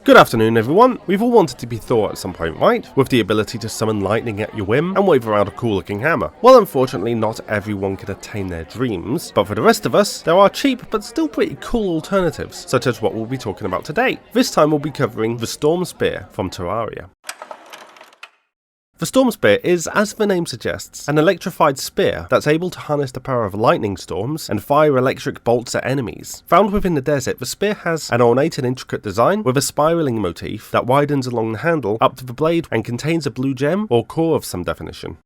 Good afternoon everyone. We've all wanted to be Thor at some point, right? With the ability to summon lightning at your whim and wave around a cool looking hammer. Well, unfortunately not everyone can attain their dreams, but for the rest of us, there are cheap but still pretty cool alternatives, such as what we'll be talking about today. This time we'll be covering the Storm Spear from Terraria. The Storm Spear is, as the name suggests, an electrified spear that's able to harness the power of lightning storms and fire electric bolts at enemies. Found within the desert, the spear has an ornate and intricate design with a spiraling motif that widens along the handle up to the blade and contains a blue gem or core of some definition.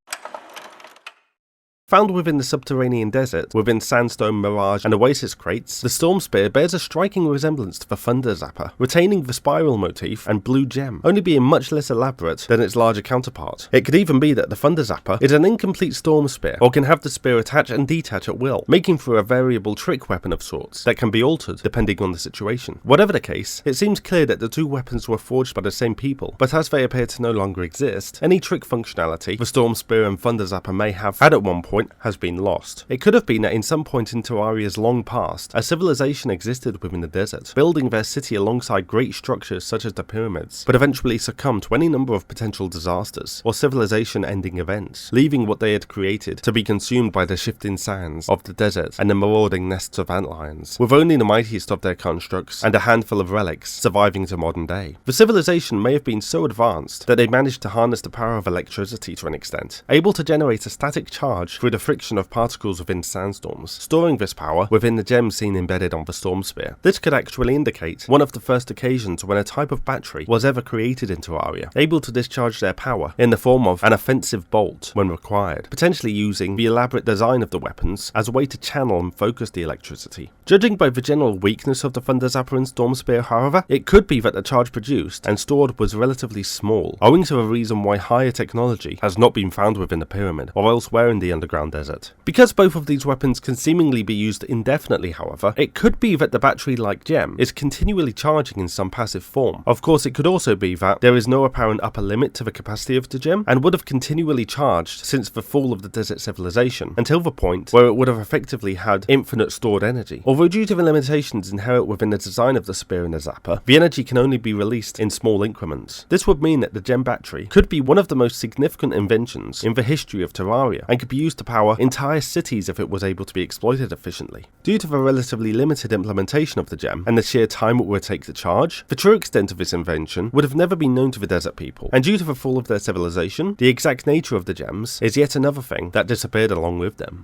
Found within the subterranean desert, within sandstone, mirage and oasis crates, the Storm Spear bears a striking resemblance to the Thunder Zapper, retaining the spiral motif and blue gem, only being much less elaborate than its larger counterpart. It could even be that the Thunder Zapper is an incomplete Storm Spear, or can have the spear attach and detach at will, making for a variable trick weapon of sorts that can be altered depending on the situation. Whatever the case, it seems clear that the two weapons were forged by the same people, but as they appear to no longer exist, any trick functionality the Storm Spear and Thunder Zapper may have had at one point has been lost. It could have been that in some point in Terraria's long past, a civilization existed within the desert, building their city alongside great structures such as the pyramids, but eventually succumbed to any number of potential disasters or civilization-ending events, leaving what they had created to be consumed by the shifting sands of the desert and the marauding nests of antlions, with only the mightiest of their constructs and a handful of relics surviving to modern day. The civilization may have been so advanced that they managed to harness the power of electricity to an extent, able to generate a static charge through the friction of particles within sandstorms, storing this power within the gem seen embedded on the Storm Spear. This could actually indicate one of the first occasions when a type of battery was ever created in Terraria, able to discharge their power in the form of an offensive bolt when required, potentially using the elaborate design of the weapons as a way to channel and focus the electricity. Judging by the general weakness of the Thunder Zapper and Storm Spear, however, it could be that the charge produced and stored was relatively small, owing to a reason why higher technology has not been found within the pyramid or elsewhere in the underground desert. Because both of these weapons can seemingly be used indefinitely, however, it could be that the battery-like gem is continually charging in some passive form. Of course, it could also be that there is no apparent upper limit to the capacity of the gem and would have continually charged since the fall of the desert civilization, until the point where it would have effectively had infinite stored energy. Although due to the limitations inherent within the design of the spear and the zapper, the energy can only be released in small increments. This would mean that the gem battery could be one of the most significant inventions in the history of Terraria and could be used to power entire cities if it was able to be exploited efficiently. Due to the relatively limited implementation of the gem and the sheer time it would take to charge, the true extent of this invention would have never been known to the desert people, and due to the fall of their civilization, the exact nature of the gems is yet another thing that disappeared along with them.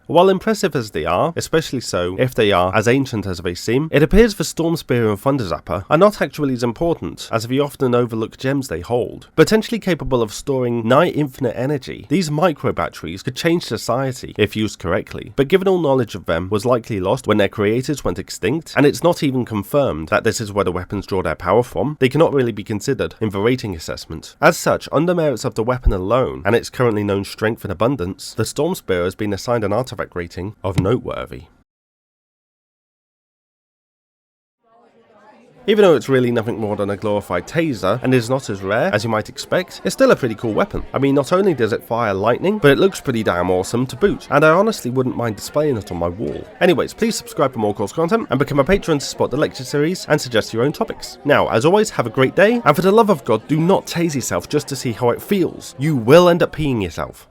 While impressive as they are, especially so if they are as ancient as they seem, it appears the Storm Spear and Thunder Zapper are not actually as important as the often overlooked gems they hold. Potentially capable of storing nigh infinite energy, these micro batteries could change society if used correctly, but given all knowledge of them was likely lost when their creators went extinct, and it's not even confirmed that this is where the weapons draw their power from, they cannot really be considered in the rating assessment. As such, on the merits of the weapon alone and its currently known strength and abundance, the Storm Spear has been assigned an artifact rating of noteworthy. Even though it's really nothing more than a glorified taser and is not as rare as you might expect, it's still a pretty cool weapon. I mean, not only does it fire lightning, but it looks pretty damn awesome to boot, and I honestly wouldn't mind displaying it on my wall. Anyways, please subscribe for more course content and become a patron to support the lecture series and suggest your own topics. Now, as always, have a great day, and for the love of God, do not tase yourself just to see how it feels. You will end up peeing yourself.